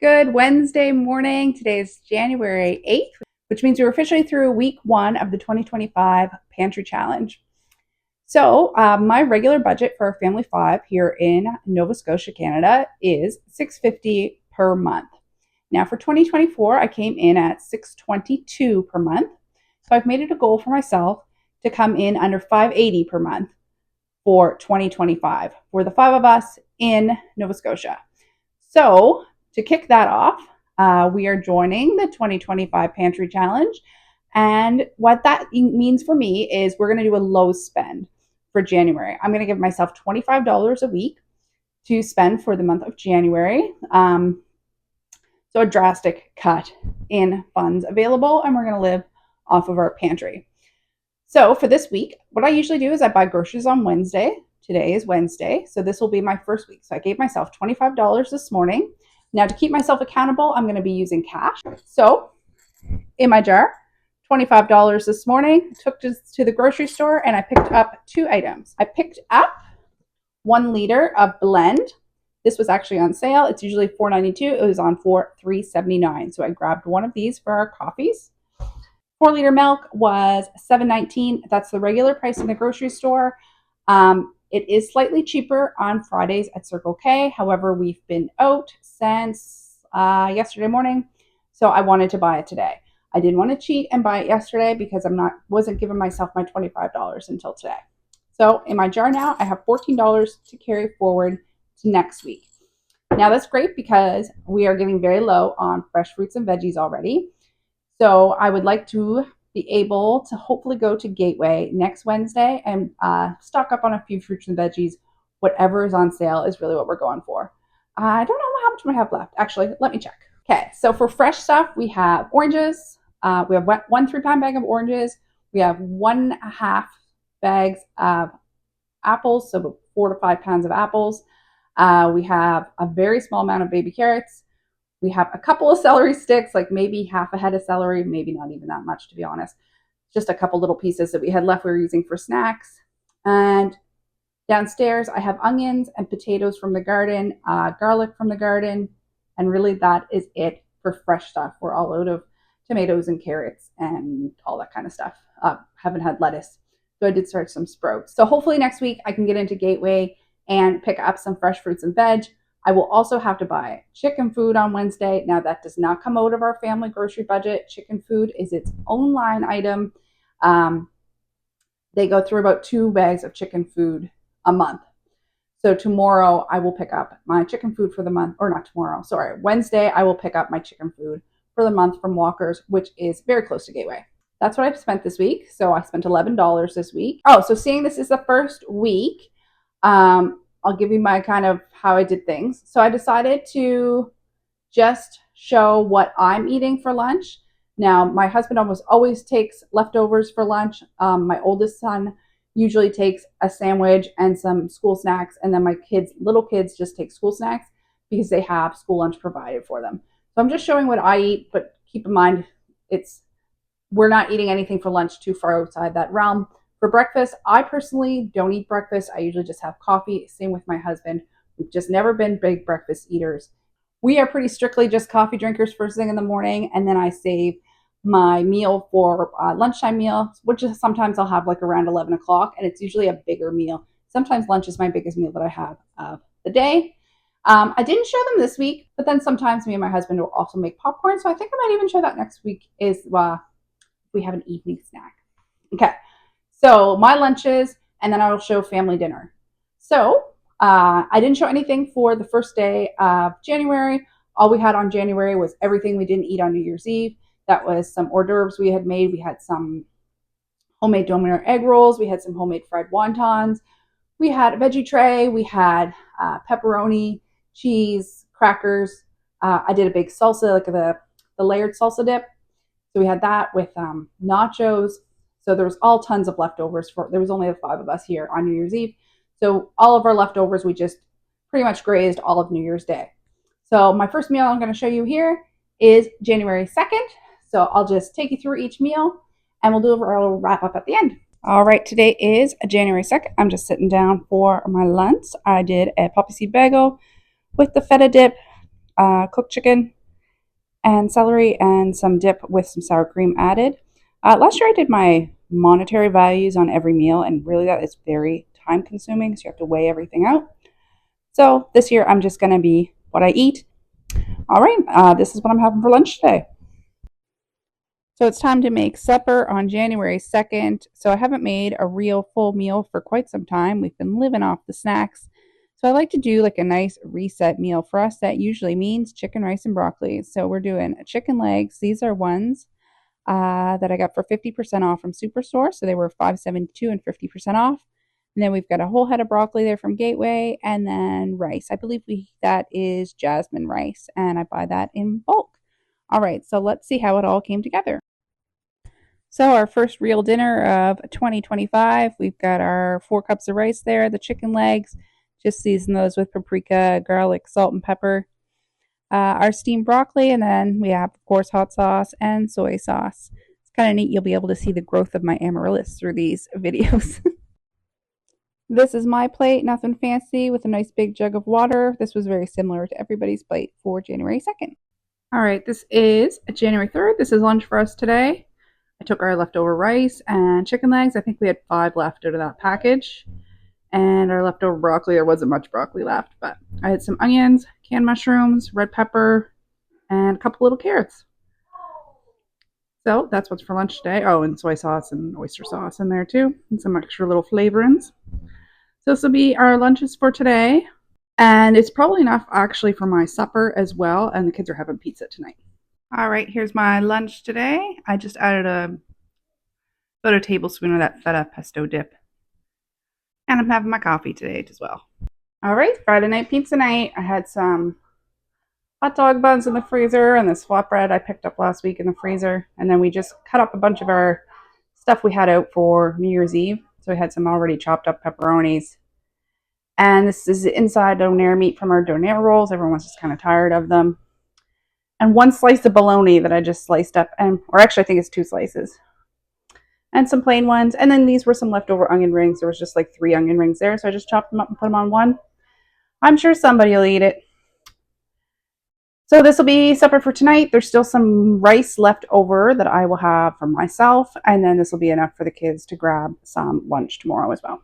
Good Wednesday morning. Today is January 8th, which means we're officially through week one of the 2025 Pantry Challenge. So, my regular budget for a family of 5 here in Nova Scotia, Canada is $6.50 per month. Now, for 2024, I came in at $6.22 per month. So, I've made it a goal for myself to come in under $5.80 per month for 2025 for the 5 of us in Nova Scotia. So, to kick that off, we are joining the 2025 Pantry Challenge. And what that means for me is we're going to do a low spend for January. I'm going to give myself $25 a week to spend for the month of January. So a drastic cut in funds available, and we're going to live off of our pantry. So for this week, what I usually do is I buy groceries on Wednesday. Today is Wednesday, so this will be my first week. So I gave myself $25 this morning. Now, to keep myself accountable, I'm going to be using cash. So in my jar, $25 this morning, took to the grocery store, and I picked up 2 items. I picked up 1 liter of blend. This was actually on sale. It's usually $4.92. It was on for $3.79. So I grabbed 1 of these for our coffees. 4-liter milk was $7.19. That's the regular price in the grocery store. It is slightly cheaper on Fridays at Circle K. However, we've been out since yesterday morning, so I wanted to buy it today. I didn't want to cheat and buy it yesterday because wasn't giving myself my $25 until today. So in my jar now, I have $14 to carry forward to next week. Now that's great because we are getting very low on fresh fruits and veggies already. So I would like to be able to hopefully go to Gateway next Wednesday and stock up on a few fruits and veggies. Whatever is on sale is really what we're going for. I don't know how much we have left. Actually, let me check. Okay, so for fresh stuff, we have oranges. We have 1 3-pound bag of oranges. We have 1.5 bags of apples, so 4 to 5 pounds of apples. We have a very small amount of baby carrots. We have a couple of celery sticks, like maybe half a head of celery, maybe not even that much, to be honest. Just a couple little pieces that we had left we were using for snacks. And downstairs, I have onions and potatoes from the garden, garlic from the garden, and really that is it for fresh stuff. We're all out of tomatoes and carrots and all that kind of stuff. Haven't had lettuce, so I did start some sprouts. So hopefully next week I can get into Gateway and pick up some fresh fruits and veg. I will also have to buy chicken food on Wednesday. Now, that does not come out of our family grocery budget. Chicken food is its own line item. They go through about 2 bags of chicken food a month. So tomorrow I will pick up my chicken food for the month, or not tomorrow, sorry. Wednesday I will pick up my chicken food for the month from Walker's, which is very close to Gateway. That's what I've spent this week. So I spent $11 this week. Oh, so seeing this is the first week, I'll give you my kind of how I did things. So I decided to just show what I'm eating for lunch. Now, my husband almost always takes leftovers for lunch. My oldest son usually takes a sandwich and some school snacks. And then my little kids just take school snacks because they have school lunch provided for them. So I'm just showing what I eat, but keep in mind, we're not eating anything for lunch too far outside that realm. For breakfast, I personally don't eat breakfast. I usually just have coffee. Same with my husband. We've just never been big breakfast eaters. We are pretty strictly just coffee drinkers first thing in the morning, and then I save my meal for lunchtime meal, which is sometimes I'll have like around 11 o'clock, and it's usually a bigger meal. Sometimes lunch is my biggest meal that I have of the day. I didn't show them this week, but then sometimes me and my husband will also make popcorn, so I think I might even show that next week is we have an evening snack. Okay. So my lunches, and then I will show family dinner. So I didn't show anything for the first day of January. All we had on January was everything we didn't eat on New Year's Eve. That was some hors d'oeuvres we had made. We had some homemade dominator egg rolls. We had some homemade fried wontons. We had a veggie tray. We had pepperoni, cheese, crackers. I did a big salsa, like the layered salsa dip. So we had that with nachos. So there was all tons of leftovers. There was only the 5 of us here on New Year's Eve. So all of our leftovers, we just pretty much grazed all of New Year's Day. So my first meal I'm going to show you here is January 2nd. So I'll just take you through each meal, and we'll do a little wrap up at the end. All right, today is January 2nd. I'm just sitting down for my lunch. I did a poppy seed bagel with the feta dip, cooked chicken and celery and some dip with some sour cream added. Last year I did my monetary values on every meal, and really that is very time consuming, so you have to weigh everything out. So this year I'm just going to be what I eat. All right, this is what I'm having for lunch today. So it's time to make supper on January 2nd. So I haven't made a real full meal for quite some time. We've been living off the snacks. So I like to do like a nice reset meal. For us, that usually means chicken, rice, and broccoli. So we're doing chicken legs. These are ones that I got for 50% off from Superstore. So they were $5.72 and 50% off. And then we've got a whole head of broccoli there from Gateway, and then rice. I believe that is jasmine rice, and I buy that in bulk. All right, so let's see how it all came together. So our first real dinner of 2025, we've got our 4 cups of rice there, the chicken legs, just season those with paprika, garlic, salt, and pepper. Our steamed broccoli, and then we have, of course, hot sauce and soy sauce. It's kind of neat. You'll be able to see the growth of my amaryllis through these videos. This is my plate, nothing fancy, with a nice big jug of water. This was very similar to everybody's plate for January 2nd. All right, this is January 3rd. This is lunch for us today. I took our leftover rice and chicken legs. I think we had 5 left out of that package. And our leftover broccoli, there wasn't much broccoli left, but I had some onions, canned mushrooms, red pepper, and a couple little carrots. So that's what's for lunch today. Oh, and soy sauce and oyster sauce in there too, and some extra little flavorings. So this will be our lunches for today. And it's probably enough actually for my supper as well. And the kids are having pizza tonight. All right, here's my lunch today. I just added about a tablespoon of that feta pesto dip. And I'm having my coffee today as well. All right, Friday night pizza night. I had some hot dog buns in the freezer and this flatbread I picked up last week in the freezer. And then we just cut up a bunch of our stuff we had out for New Year's Eve. So we had some already chopped up pepperonis. And this is the inside donair meat from our donair rolls. Everyone's just kind of tired of them. And 1 slice of bologna that I just sliced up, or actually I think it's 2 slices. And some plain ones. And then these were some leftover onion rings. There was just like 3 onion rings there, so I just chopped them up and put them on one. I'm sure somebody will eat it. So this will be supper for tonight. There's still some rice left over that I will have for myself, and then this will be enough for the kids to grab some lunch tomorrow as well.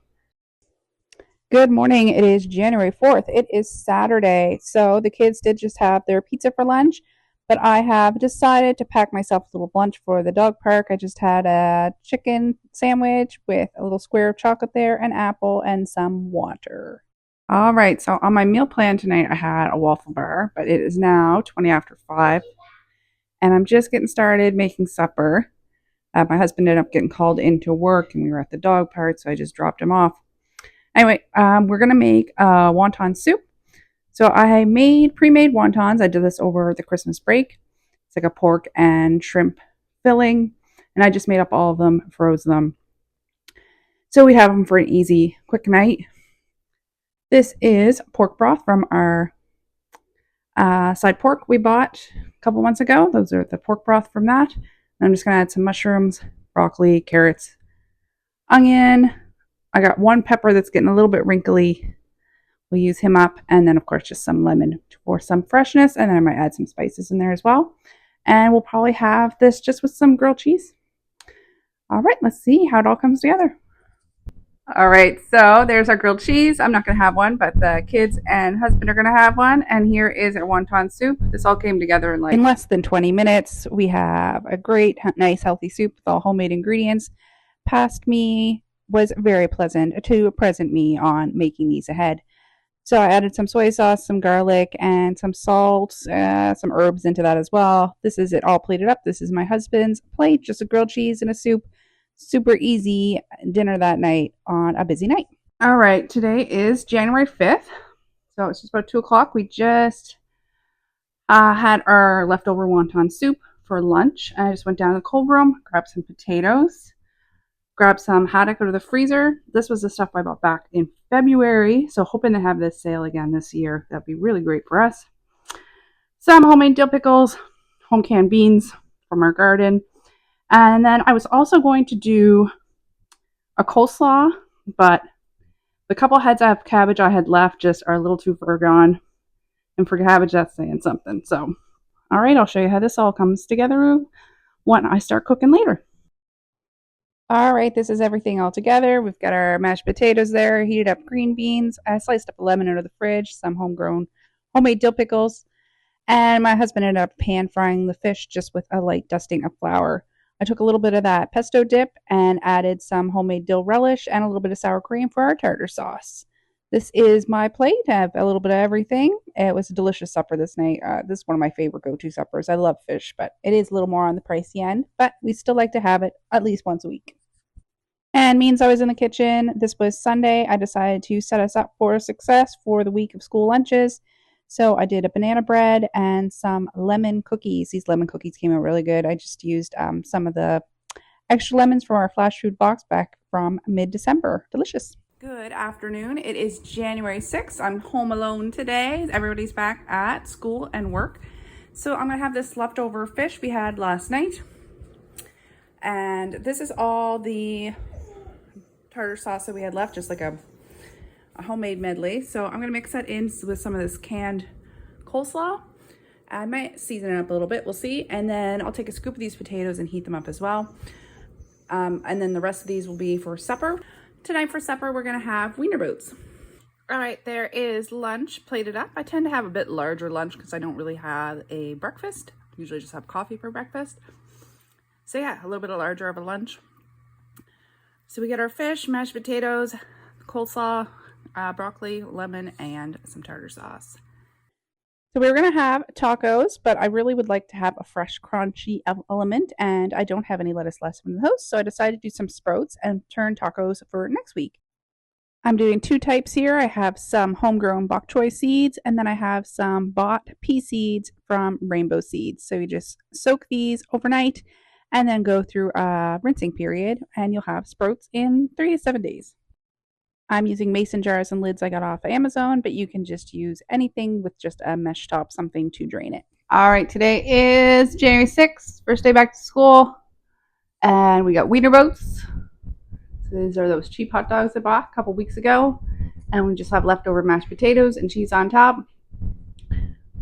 Good morning. It is January 4th. It is Saturday. So the kids did just have their pizza for lunch, but I have decided to pack myself a little lunch for the dog park. I just had a chicken sandwich with a little square of chocolate there, an apple, and some water. All right, so on my meal plan tonight, I had a waffle bar, but it is now 20 after 5, and I'm just getting started making supper. My husband ended up getting called into work, and we were at the dog park, so I just dropped him off. Anyway, we're going to make wonton soup. So I made pre-made wontons. I did this over the Christmas break. It's like a pork and shrimp filling, and I just made up all of them, froze them. So we have them for an easy, quick night. This is pork broth from our side pork we bought a couple months ago. Those are the pork broth from that. And I'm just going to add some mushrooms, broccoli, carrots, onion. I got 1 pepper that's getting a little bit wrinkly. We'll use him up. And then, of course, just some lemon for some freshness. And then I might add some spices in there as well. And we'll probably have this just with some grilled cheese. All right, let's see how it all comes together. All right, so there's our grilled cheese. I'm not going to have one, but the kids and husband are going to have one. And here is our wonton soup. This all came together in less than 20 minutes. We have a great, nice, healthy soup with all homemade ingredients. Past me was very pleasant to present me on making these ahead. So I added some soy sauce, some garlic, and some salt, some herbs into that as well. This is it all plated up. This is my husband's plate, just a grilled cheese and a soup. Super easy dinner that night on a busy night. All right, today is January 5th. So it's just about 2 o'clock. We just had our leftover wonton soup for lunch. I just went down to the cold room, grabbed some potatoes, grabbed some haddock out of the freezer. This was the stuff I bought back in February. So hoping to have this sale again this year. That'd be really great for us. Some homemade dill pickles, home canned beans from our garden. And then I was also going to do a coleslaw, but the couple heads of cabbage I had left just are a little too far gone. And for cabbage, that's saying something. So, all right, I'll show you how this all comes together when I start cooking later. All right, this is everything all together. We've got our mashed potatoes there, heated up green beans. I sliced up a lemon out of the fridge, some homegrown homemade dill pickles, and my husband ended up pan frying the fish just with a light dusting of flour. I took a little bit of that pesto dip and added some homemade dill relish and a little bit of sour cream for our tartar sauce. This is my plate. I have a little bit of everything. It was a delicious supper this night. This is one of my favorite go-to suppers. I love fish, but it is a little more on the pricey end, but we still like to have it at least once a week. And means I was in the kitchen. This was Sunday. I decided to set us up for success for the week of school lunches. So I did a banana bread and some lemon cookies. These lemon cookies came out really good. I just used some of the extra lemons from our flash food box back from mid-December. Delicious. Good afternoon. It is January 6th. I'm home alone today. Everybody's back at school and work. So I'm going to have this leftover fish we had last night. And this is all the tartar sauce that we had left, just like a homemade medley. So I'm gonna mix that in with some of this canned coleslaw. I might season it up a little bit, we'll see. And then I'll take a scoop of these potatoes and heat them up as well. And then the rest of these will be for supper. Tonight for supper, we're gonna have wiener boots. All right, there is lunch plated up. I tend to have a bit larger lunch because I don't really have a breakfast. Usually just have coffee for breakfast. So yeah, a little bit larger of a lunch. So we got our fish, mashed potatoes, coleslaw, broccoli, lemon, and some tartar sauce. So we were going to have tacos, but I really would like to have a fresh, crunchy element, and I don't have any lettuce left in the house, so I decided to do some sprouts and turn tacos for next week. I'm doing two types here. I have some homegrown bok choy seeds, and then I have some bought pea seeds from Rainbow Seeds. So you just soak these overnight and then go through a rinsing period, and you'll have sprouts in 3 to 7 days. I'm using mason jars and lids I got off of Amazon, but you can just use anything with just a mesh top, something to drain it. All right, today is January 6th, first day back to school, and we got wiener boats. So these are those cheap hot dogs I bought a couple weeks ago, and we just have leftover mashed potatoes and cheese on top.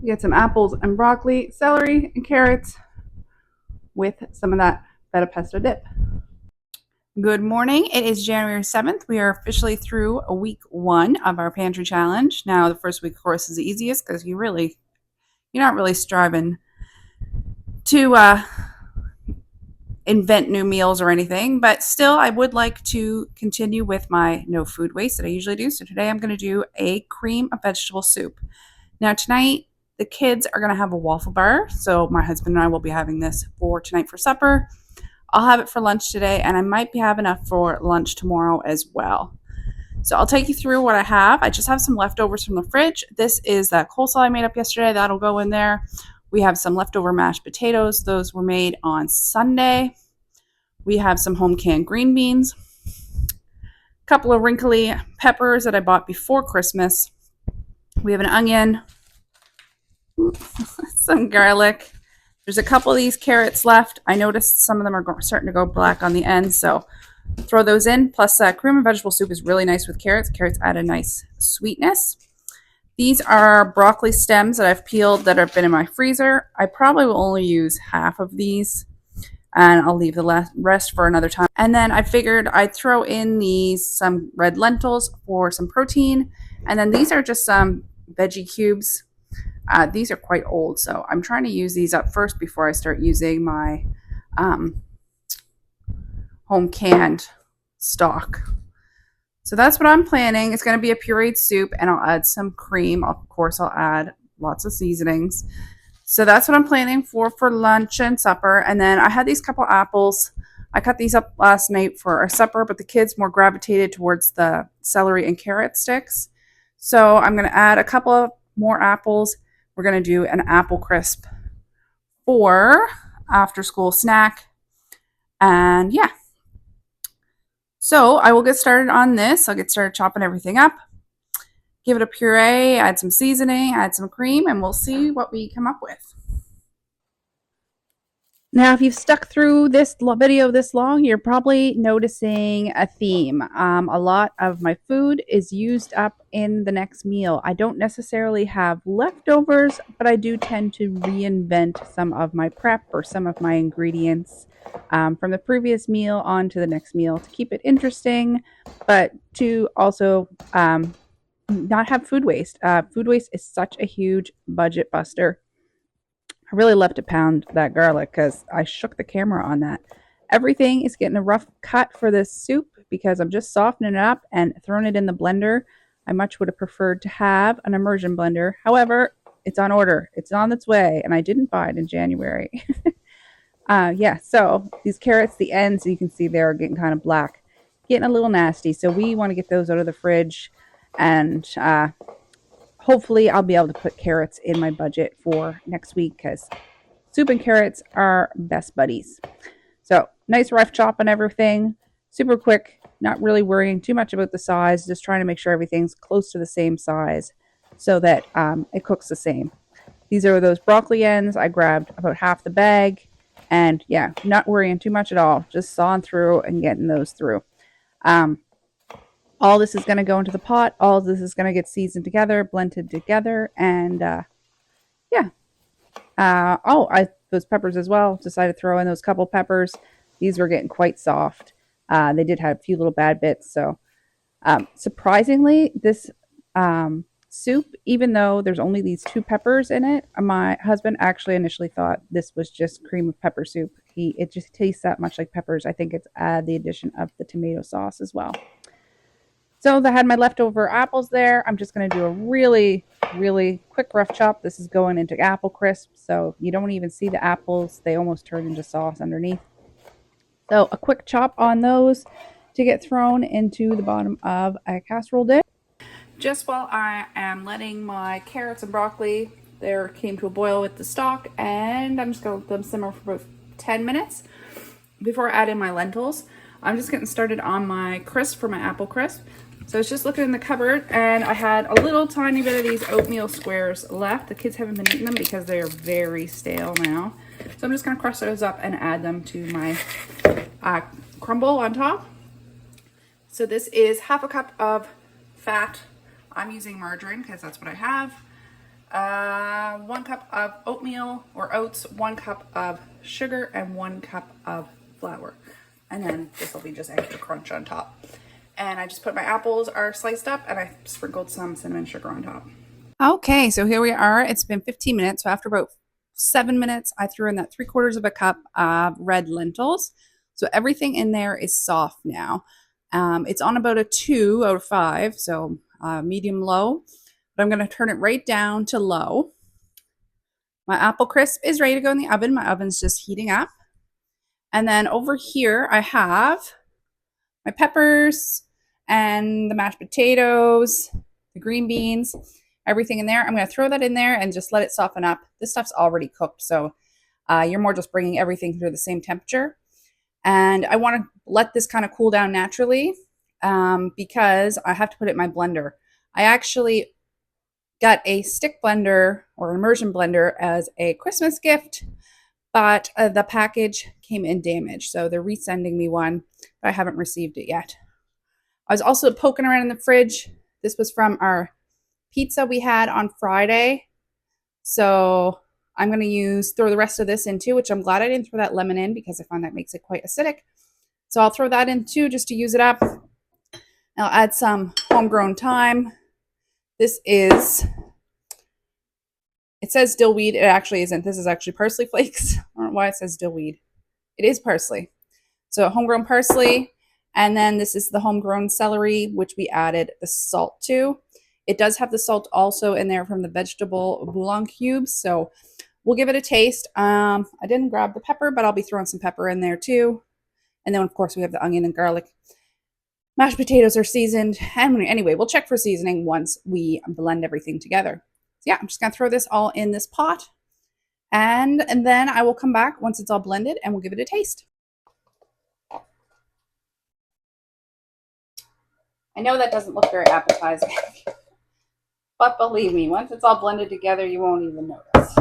We got some apples and broccoli, celery, and carrots with some of that feta pesto dip. Good morning. It is January 7th. We are officially through week 1 of our pantry challenge. Now, the first week, of course, is the easiest because you're not really striving to invent new meals or anything, but still, I would like to continue with my no food waste that I usually do. So today I'm going to do a cream of vegetable soup. Now, tonight, the kids are going to have a waffle bar, so my husband and I will be having this for tonight for supper. I'll have it for lunch today, and I might be having enough for lunch tomorrow as well. So I'll take you through what I have. I just have some leftovers from the fridge. This is that coleslaw I made up yesterday. That'll go in there. We have some leftover mashed potatoes. Those were made on Sunday. We have some home canned green beans, a couple of wrinkly peppers that I bought before Christmas. We have an onion, some garlic. There's a couple of these carrots left. I noticed some of them are starting to go black on the end, so throw those in. Plus, cream and vegetable soup is really nice with carrots. Carrots add a nice sweetness. These are broccoli stems that I've peeled that have been in my freezer. I probably will only use half of these, and I'll leave the rest for another time. And then I figured I'd throw in some red lentils for some protein. And then these are just some veggie cubes. These are quite old, so I'm trying to use these up first before I start using my home canned stock. So that's what I'm planning. It's going to be a pureed soup, and I'll add some cream. Of course, I'll add lots of seasonings. So that's what I'm planning for lunch and supper. And then I had these couple apples. I cut these up last night for our supper, but the kids more gravitated towards the celery and carrot sticks. So I'm going to add a couple of more apples. We're going to do an apple crisp for after school snack. And yeah. So I will get started on this. I'll get started chopping everything up. Give it a puree, add some seasoning, add some cream, and we'll see what we come up with. Now, if you've stuck through this video this long, you're probably noticing a theme. A lot of my food is used up in the next meal. I don't necessarily have leftovers, but I do tend to reinvent some of my prep or some of my ingredients from the previous meal on to the next meal to keep it interesting, but to also not have food waste. Food waste is such a huge budget buster. I really love to pound that garlic because I shook the camera on that. Everything is getting a rough cut for this soup because I'm just softening it up and throwing it in the blender. I much would have preferred to have an immersion blender. However, it's on order. It's on its way, and I didn't buy it in January. Yeah, so these carrots, the ends, you can see they're getting kind of black, getting a little nasty. So we want to get those out of the fridge, and hopefully I'll be able to put carrots in my budget for next week because soup and carrots are best buddies. So nice rough chop on everything, super quick, not really worrying too much about the size, just trying to make sure everything's close to the same size so that it cooks the same. These are those broccoli ends. I grabbed about half the bag, and yeah, not worrying too much at all, just sawing through and getting those through. All this is going to go into the pot. All this is going to get seasoned together, blended together, and yeah. Those peppers as well. Decided to throw in those couple peppers. These were getting quite soft. They did have a few little bad bits. So surprisingly, this soup, even though there's only these 2 peppers in it, my husband actually initially thought this was just cream of pepper soup. It just tastes that much like peppers. I think it's the addition of the tomato sauce as well. So I had my leftover apples there. I'm just going to do a really, really quick rough chop. This is going into apple crisp, so you don't even see the apples. They almost turn into sauce underneath. So a quick chop on those to get thrown into the bottom of a casserole dish. Just while I am letting my carrots and broccoli, there came to a boil with the stock, and I'm just going to let them simmer for about 10 minutes before I add in my lentils. I'm just getting started on my crisp for my apple crisp. So I was just looking in the cupboard, and I had a little tiny bit of these oatmeal squares left. The kids haven't been eating them because they are very stale now. So I'm just going to crush those up and add them to my crumble on top. So this is half a cup of fat. I'm using margarine because that's what I have. 1 cup of oatmeal or oats, 1 cup of sugar, and 1 cup of flour. And then this will be just extra crunch on top. And I just put my apples are sliced up, and I sprinkled some cinnamon sugar on top. Okay, so here we are. It's been 15 minutes. So after about 7 minutes, I threw in that 3/4 of a cup of red lentils. So everything in there is soft now. It's on about a 2 out of 5, so medium low. But I'm going to turn it right down to low. My apple crisp is ready to go in the oven. My oven's just heating up. And then over here, I have my peppers and the mashed potatoes, the green beans, everything in there. I'm going to throw that in there and just let it soften up. This stuff's already cooked, so you're more just bringing everything through the same temperature. And I want to let this kind of cool down naturally because I have to put it in my blender. I actually got a stick blender or immersion blender as a Christmas gift, but the package came in damaged, so they're resending me one, but I haven't received it yet. I was also poking around in the fridge. This was from our pizza we had on Friday, so I'm going to throw the rest of this in too, which I'm glad I didn't throw that lemon in because I find that makes it quite acidic. So I'll throw that in too just to use it up. I'll add some homegrown thyme. This is, it says dill weed. It actually isn't. This is actually parsley flakes. I don't know why it says dill weed. It is parsley. So homegrown parsley. And then this is the homegrown celery, which we added the salt to. It does have the salt also in there from the vegetable bouillon cubes. So we'll give it a taste. I didn't grab the pepper, but I'll be throwing some pepper in there too. And then, of course, we have the onion and garlic. Mashed potatoes are seasoned. And anyway, we'll check for seasoning once we blend everything together. So yeah, I'm just going to throw this all in this pot. And then I will come back once it's all blended and we'll give it a taste. I know that doesn't look very appetizing, but believe me, once it's all blended together, you won't even notice.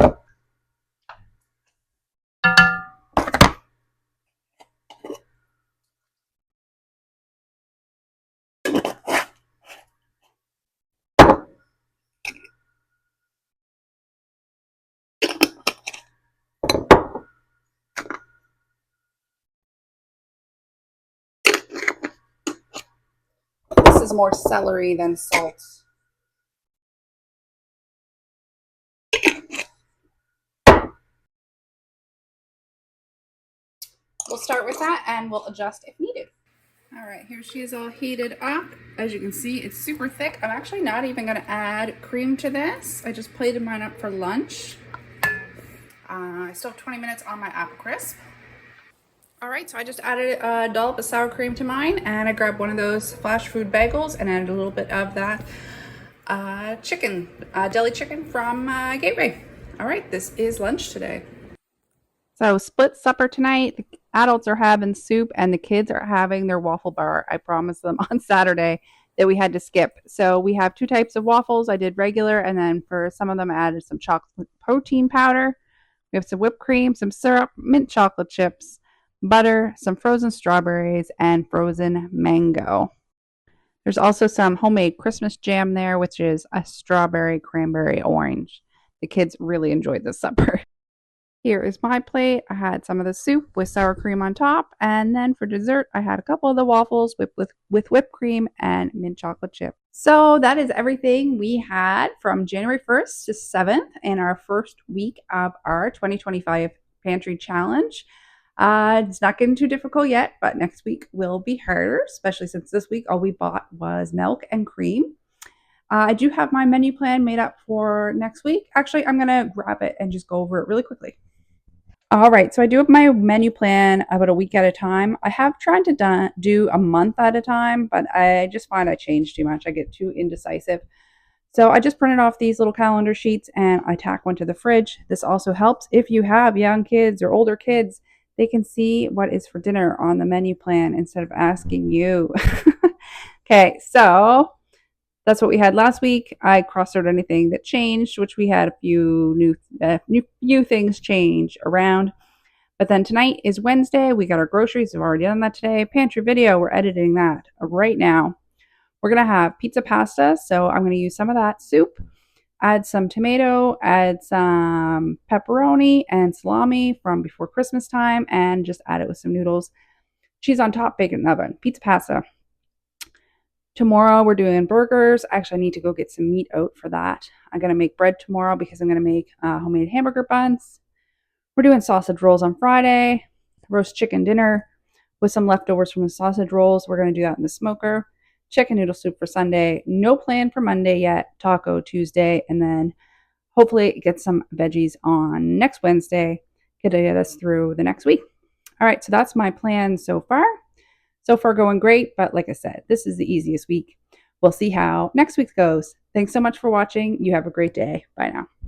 some more celery than salt. We'll start with that and we'll adjust if needed. All right, here she is all heated up. As you can see, it's super thick. I'm actually not even gonna add cream to this. I just plated mine up for lunch. I still have 20 minutes on my apple crisp. All right, so I just added a dollop of sour cream to mine, and I grabbed one of those flash food bagels and added a little bit of that deli chicken from Gateway. All right, this is lunch today. So split supper tonight. The adults are having soup and the kids are having their waffle bar. I promised them on Saturday that we had to skip. So we have two types of waffles. I did regular, and then for some of them I added some chocolate protein powder. We have some whipped cream, some syrup, mint chocolate chips, butter, some frozen strawberries, and frozen mango. There's also some homemade Christmas jam there, which is a strawberry, cranberry, orange. The kids really enjoyed this supper. Here is my plate. I had some of the soup with sour cream on top, and then for dessert, I had a couple of the waffles with whipped cream and mint chocolate chip. So that is everything we had from January 1st to 7th in our first week of our 2025 Pantry Challenge. It's not getting too difficult yet, but next week will be harder, especially since this week all we bought was milk and cream. I do have my menu plan made up for next week. Actually, I'm going to grab it and just go over it really quickly. All right, so I do have my menu plan about a week at a time. I have tried to do a month at a time, but I just find I change too much. I get too indecisive. So I just printed off these little calendar sheets and I tack one to the fridge. This also helps if you have young kids or older kids. They can see what is for dinner on the menu plan instead of asking you. Okay, so that's what we had last week. I crossed out anything that changed, which we had a few new things change around. But then tonight is Wednesday. We got our groceries. We've already done that today. Pantry video. We're editing that right now. We're gonna have pizza pasta, so I'm gonna use some of that soup. Add some tomato. Add some pepperoni and salami from before Christmas time, and just add it with some noodles. Cheese on top. Bake it in the oven. Pizza pasta. Tomorrow we're doing burgers. Actually, I need to go get some meat out for that. I'm going to make bread tomorrow because I'm going to make homemade hamburger buns. We're doing sausage rolls on Friday. Roast chicken dinner with some leftovers from the sausage rolls. We're going to do that in the smoker. Chicken noodle soup for Sunday. No plan for Monday yet. Taco Tuesday. And then hopefully get some veggies on next Wednesday to get us through the next week. All right, so that's my plan so far. So far going great, but like I said, this is the easiest week. We'll see how next week goes. Thanks so much for watching. You have a great day. Bye now.